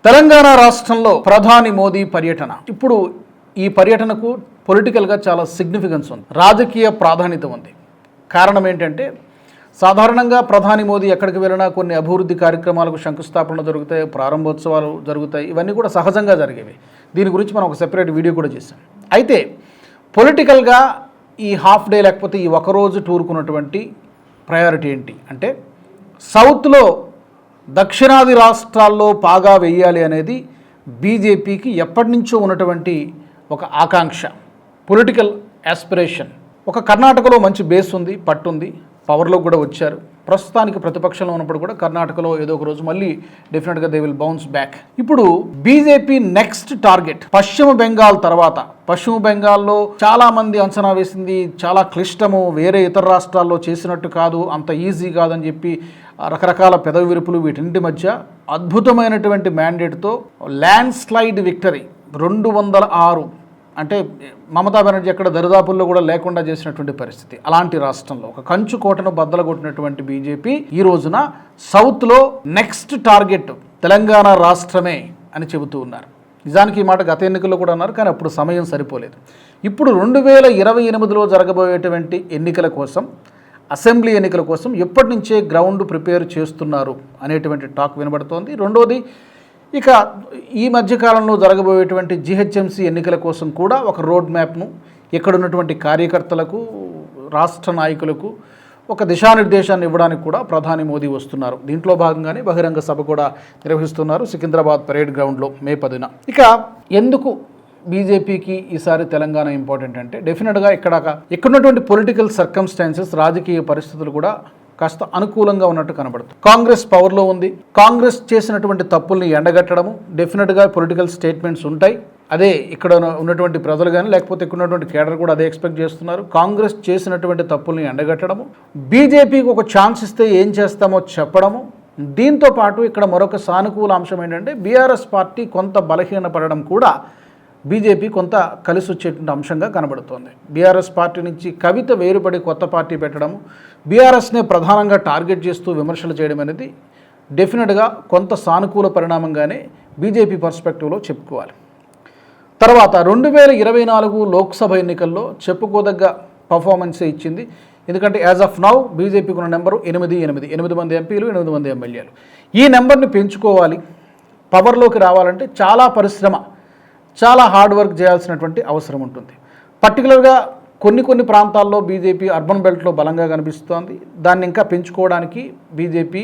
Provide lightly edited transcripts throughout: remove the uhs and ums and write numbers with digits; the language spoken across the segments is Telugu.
తెలంగాణ రాష్ట్రంలో ప్రధాని మోదీ పర్యటన. ఇప్పుడు ఈ పర్యటనకు పొలిటికల్గా చాలా సిగ్నిఫికెన్స్ ఉంది, రాజకీయ ప్రాధాన్యత ఉంది. కారణం ఏంటంటే సాధారణంగా ప్రధాని మోదీ ఎక్కడికి వెళ్ళినా కొన్ని అభివృద్ధి కార్యక్రమాలకు శంకుస్థాపనలు జరుగుతాయి, ప్రారంభోత్సవాలు జరుగుతాయి. ఇవన్నీ కూడా సహజంగా జరిగేవి. దీని గురించి మనం ఒక సెపరేట్ వీడియో కూడా చేసాం. అయితే పొలిటికల్గా ఈ హాఫ్ డే లేకపోతే ఈ ఒకరోజు టూర్కున్నటువంటి ప్రయారిటీ ఏంటి అంటే సౌత్లో దక్షిణాది రాష్ట్రాల్లో పాగా వేయాలి అనేది బీజేపీకి ఎప్పటి నుంచో ఉన్నటువంటి ఒక ఆకాంక్ష, పొలిటికల్ యాస్పిరేషన్. ఒక కర్ణాటకలో మంచి బేస్ ఉంది, పట్టుంది, పవర్లో కూడా వచ్చారు. ప్రస్తుతానికి ప్రతిపక్షంలో ఉన్నప్పుడు కూడా కర్ణాటకలో ఏదో ఒక రోజు మళ్ళీ డెఫినెట్గా దే విల్ బౌన్స్ బ్యాక్. ఇప్పుడు బీజేపీ నెక్స్ట్ టార్గెట్ పశ్చిమ బెంగాల్ తర్వాత. పశ్చిమ బెంగాల్లో చాలా మంది అంచనా వేసింది చాలా క్లిష్టము, వేరే ఇతర రాష్ట్రాల్లో చేసినట్టు కాదు, అంత ఈజీ కాదని చెప్పి రకరకాల పెదవి విరుపులు. వీటింటి మధ్య అద్భుతమైనటువంటి మ్యాండేట్తో ల్యాండ్ స్లైడ్ విక్టరీ 206, అంటే మమతా బెనర్జీ ఎక్కడ దరిదాపుల్లో కూడా లేకుండా చేసినటువంటి పరిస్థితి. అలాంటి రాష్ట్రంలో ఒక కంచు కోటను బద్దలగొట్టినటువంటి బీజేపీ ఈ రోజున సౌత్లో నెక్స్ట్ టార్గెట్ తెలంగాణ రాష్ట్రమే అని చెబుతూ ఉన్నారు. నిజానికి ఈ మాట గత ఎన్నికల్లో కూడా అన్నారు, కానీ అప్పుడు సమయం సరిపోలేదు. ఇప్పుడు 2028లో జరగబోయేటువంటి ఎన్నికల కోసం, అసెంబ్లీ ఎన్నికల కోసం ఎప్పటి నుంచే గ్రౌండ్ ప్రిపేర్ చేస్తున్నారు అనేటువంటి టాక్ వినబడుతోంది. రెండోది, ఇక ఈ మధ్యకాలంలో జరగబోయేటువంటి జిహెచ్ఎంసీ ఎన్నికల కోసం కూడా ఒక రోడ్ మ్యాప్ను ఇక్కడున్నటువంటి కార్యకర్తలకు, రాష్ట్ర నాయకులకు ఒక దిశానిర్దేశాన్ని ఇవ్వడానికి కూడా ప్రధాని మోదీ వస్తున్నారు. దీంట్లో భాగంగానే బహిరంగ సభ కూడా నిర్వహిస్తున్నారు సికింద్రాబాద్ పరేడ్ గ్రౌండ్లో మే 10న. ఇక ఎందుకు బీజేపీకి ఈసారి తెలంగాణ ఇంపార్టెంట్ అంటే డెఫినెట్గా ఇక్కడున్నటువంటి పొలిటికల్ సర్కమ్స్టాన్సెస్, రాజకీయ పరిస్థితులు కూడా కాస్త అనుకూలంగా ఉన్నట్టు కనబడుతుంది. కాంగ్రెస్ పవర్లో ఉంది. కాంగ్రెస్ చేసినటువంటి తప్పుల్ని ఎండగట్టడము, డెఫినెట్గా పొలిటికల్ స్టేట్మెంట్స్ ఉంటాయి. అదే ఇక్కడ ఉన్నటువంటి ప్రజలు కానీ లేకపోతే ఇక్కడ ఉన్నటువంటి కేడర్ కూడా అదే ఎక్స్పెక్ట్ చేస్తున్నారు. కాంగ్రెస్ చేసినటువంటి తప్పుల్ని ఎండగట్టడము, బీజేపీకి ఒక ఛాన్స్ ఇస్తే ఏం చేస్తామో చెప్పడము. దీంతో పాటు ఇక్కడ మరొక సానుకూల అంశం ఏంటంటే బీఆర్ఎస్ పార్టీ కొంత బలహీనపడడం కూడా బీజేపీ కొంత కలిసి వచ్చేటువంటి అంశంగా కనబడుతోంది. బీఆర్ఎస్ పార్టీ నుంచి కవిత వేరుపడి కొత్త పార్టీ పెట్టడము, బీఆర్ఎస్నే ప్రధానంగా టార్గెట్ చేస్తూ విమర్శలు చేయడం అనేది డెఫినెట్గా కొంత సానుకూల పరిణామంగానే బీజేపీ పర్స్పెక్టివ్లో చెప్పుకోవాలి. తర్వాత 2024 లోక్సభ ఎన్నికల్లో చెప్పుకోదగ్గ పర్ఫార్మెన్సే ఇచ్చింది. ఎందుకంటే యాజ్ ఆఫ్ నౌ బీజేపీకి ఉన్న నెంబరు 8 మంది ఎంపీలు, 8 మంది ఎమ్మెల్యేలు. ఈ నెంబర్ని పెంచుకోవాలి, పవర్లోకి రావాలంటే చాలా పరిశ్రమ, చాలా హార్డ్ వర్క్ చేయాల్సినటువంటి అవసరం ఉంటుంది. పర్టికులర్గా కొన్ని ప్రాంతాల్లో బీజేపీ అర్బన్ బెల్ట్లో బలంగా కనిపిస్తోంది. దాన్ని ఇంకా పెంచుకోవడానికి బీజేపీ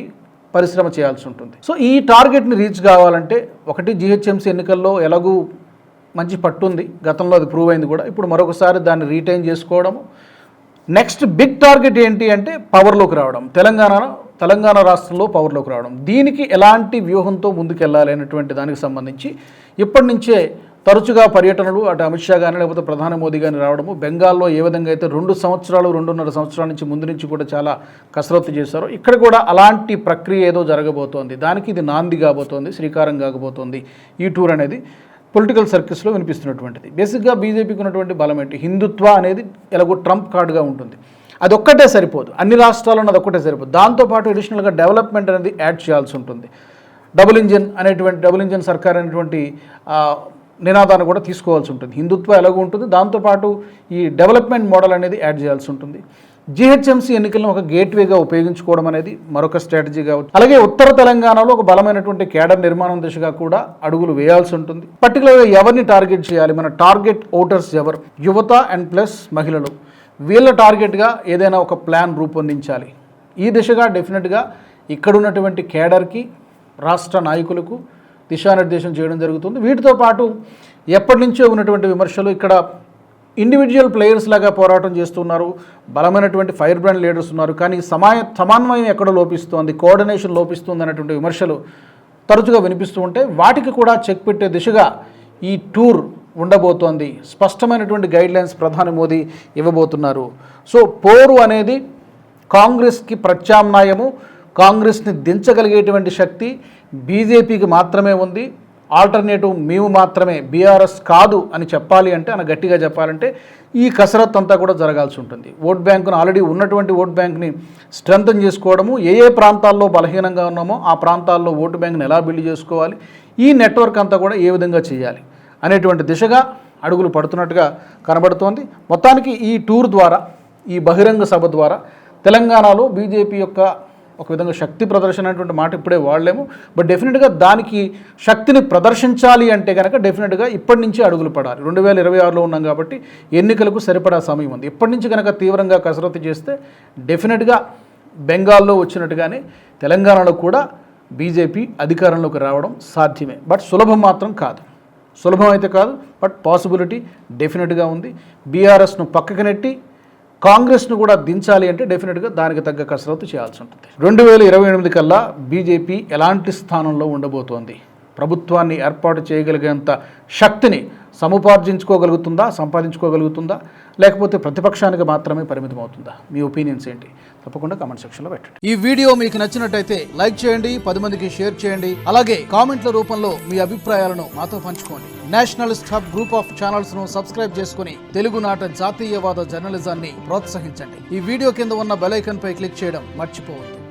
పరిశ్రమ చేయాల్సి ఉంటుంది. సో ఈ టార్గెట్ని రీచ్ కావాలంటే ఒకటి, జిహెచ్ఎంసీ ఎన్నికల్లో ఎలాగూ మంచి పట్టుంది, గతంలో అది ప్రూవ్ అయింది కూడా. ఇప్పుడు మరొకసారి దాన్ని రీటైన్ చేసుకోవడము. నెక్స్ట్ బిగ్ టార్గెట్ ఏంటి అంటే పవర్లోకి రావడం, తెలంగాణ రాష్ట్రంలో పవర్లోకి రావడం. దీనికి ఎలాంటి వ్యూహంతో ముందుకెళ్ళాలి అనేటువంటి దానికి సంబంధించి ఇప్పటి నుంచే తరచుగా పర్యటనలు, అటు అమిత్ షా కానీ లేకపోతే ప్రధాని మోదీ కానీ రావడము. బెంగాల్లో ఏ విధంగా అయితే 2.5 సంవత్సరాల నుంచి ముందు నుంచి కూడా చాలా కసరత్తు చేశారో, ఇక్కడ కూడా అలాంటి ప్రక్రియ ఏదో జరగబోతోంది. దానికి ఇది నాంది కాబోతోంది, శ్రీకారం కాకపోతుంది ఈ టూర్ అనేది పొలిటికల్ సర్కిల్స్లో వినిపిస్తున్నటువంటిది. బేసిక్గా బీజేపీకి ఉన్నటువంటి బలం ఏంటి, హిందుత్వ అనేది ఎలాగో ట్రంప్ కార్డుగా ఉంటుంది. అదొక్కటే సరిపోదు, అన్ని రాష్ట్రాల్లో అదొక్కటే సరిపోదు. దాంతోపాటు అడిషనల్గా డెవలప్మెంట్ అనేది యాడ్ చేయాల్సి ఉంటుంది. డబుల్ ఇంజన్ సర్కార్ అనేటువంటి నినాదాన్ని కూడా తీసుకోవాల్సి ఉంటుంది. హిందుత్వ ఎలాగో ఉంటుంది, దాంతోపాటు ఈ డెవలప్మెంట్ మోడల్ అనేది యాడ్ చేయాల్సి ఉంటుంది. జిహెచ్ఎంసీ ఎన్నికలను ఒక గేట్వేగా ఉపయోగించుకోవడం అనేది మరొక స్ట్రాటజీగా. అలాగే ఉత్తర తెలంగాణలో ఒక బలమైనటువంటి కేడర్ నిర్మాణం దిశగా కూడా అడుగులు వేయాల్సి ఉంటుంది. పర్టికులర్గా ఎవరిని టార్గెట్ చేయాలి, మన టార్గెట్ ఓటర్స్ ఎవరు, యువత అండ్ ప్లస్ మహిళలు. వీళ్ళ టార్గెట్గా ఏదైనా ఒక ప్లాన్ రూపొందించాలి. ఈ దిశగా డెఫినెట్గా ఇక్కడున్నటువంటి కేడర్కి, రాష్ట్ర నాయకులకు దిశానిర్దేశం చేయడం జరుగుతుంది. వీటితో పాటు ఎప్పటి నుంచో ఉన్నటువంటి విమర్శలు, ఇక్కడ ఇండివిజువల్ ప్లేయర్స్ లాగా పోరాటం చేస్తున్నారు, బలమైనటువంటి ఫైర్ బ్రాండ్ లీడర్స్ ఉన్నారు, కానీ సమన్వయం ఎక్కడ లోపిస్తోంది, కోఆర్డినేషన్ లోపిస్తుంది అనేటువంటి విమర్శలు తరచుగా వినిపిస్తూ ఉంటే వాటికి కూడా చెక్ పెట్టే దిశగా ఈ టూర్ ఉండబోతోంది. స్పష్టమైనటువంటి గైడ్లైన్స్ ప్రధాని మోదీ ఇవ్వబోతున్నారు. సో పోరు అనేది కాంగ్రెస్కి ప్రత్యామ్నాయము, కాంగ్రెస్ని దించగలిగేటువంటి శక్తి బీజేపీకి మాత్రమే ఉంది. ఆల్టర్నేటివ్ మేము మాత్రమే, బీఆర్ఎస్ కాదు అని చెప్పాలి అంటే, అని గట్టిగా చెప్పాలంటే ఈ కసరత్తు అంతా కూడా జరగాల్సి ఉంటుంది. ఓట్ బ్యాంకును, ఆల్రెడీ ఉన్నటువంటి ఓట్ బ్యాంక్ని స్ట్రెంథన్ చేసుకోవడము, ఏ ప్రాంతాల్లో బలహీనంగా ఉన్నామో ఆ ప్రాంతాల్లో ఓటు బ్యాంక్ని ఎలా బిల్డ్ చేసుకోవాలి, ఈ నెట్వర్క్ అంతా కూడా ఏ విధంగా చేయాలి అనేటువంటి దిశగా అడుగులు పడుతున్నట్టుగా కనబడుతోంది. మొత్తానికి ఈ టూర్ ద్వారా, ఈ బహిరంగ సభ ద్వారా తెలంగాణలో బీజేపీ యొక్క ఒక విధంగా శక్తి ప్రదర్శన అనేటువంటి మాట ఇప్పుడే వాడలేము. బట్ డెఫినెట్గా దానికి శక్తిని ప్రదర్శించాలి అంటే కనుక డెఫినెట్గా ఇప్పటి నుంచి అడుగులు పడాలి. 2026లో ఉన్నాం కాబట్టి ఎన్నికలకు సరిపడా సమయం ఉంది. ఇప్పటి నుంచి కనుక తీవ్రంగా కసరత్తు చేస్తే డెఫినెట్గా బెంగాల్లో వచ్చినట్టుగానే తెలంగాణలో కూడా బీజేపీ అధికారంలోకి రావడం సాధ్యమే. బట్ సులభం మాత్రం కాదు. సులభం అయితే కాదు, బట్ పాసిబిలిటీ డెఫినెట్గా ఉంది. బీఆర్ఎస్ను పక్కకు నెట్టి కాంగ్రెస్ను కూడా దించాలి అంటే డెఫినెట్గా దానికి తగ్గ కసరత్తు చేయాల్సి ఉంటుంది. 2028 కల్లా బీజేపీ ఎలాంటి స్థానంలో ఉండబోతోంది? ప్రభుత్వాన్ని ఏర్పాటు చేయగలిగేంత శక్తిని సముపార్జించుకోగలుగుతుందా, సంపాదించుకోగలుగుతుందా, లేకపోతే ప్రతిపక్షానికి మాత్రమే పరిమితం అవుతుందా? మీ ఒపీనియన్స్ ఏంటి? తప్పకుండా కామెంట్ సెక్షన్లో పెట్టండి. ఈ వీడియో మీకు నచ్చినట్టయితే లైక్ చేయండి, 10 మందికి షేర్ చేయండి. అలాగే కామెంట్ల రూపంలో మీ అభిప్రాయాలను మాతో పంచుకోండి. Nationalist hub group of channels ను సబ్స్క్రైబ్ చేసుకుని తెలుగునాట జాతీయవాద జర్నలిజాన్ని ప్రోత్సహించండి. ఈ వీడియో కింద ఉన్న బెల్ ఐకాన్ పై క్లిక్ చేయడం మర్చిపోవద్దు.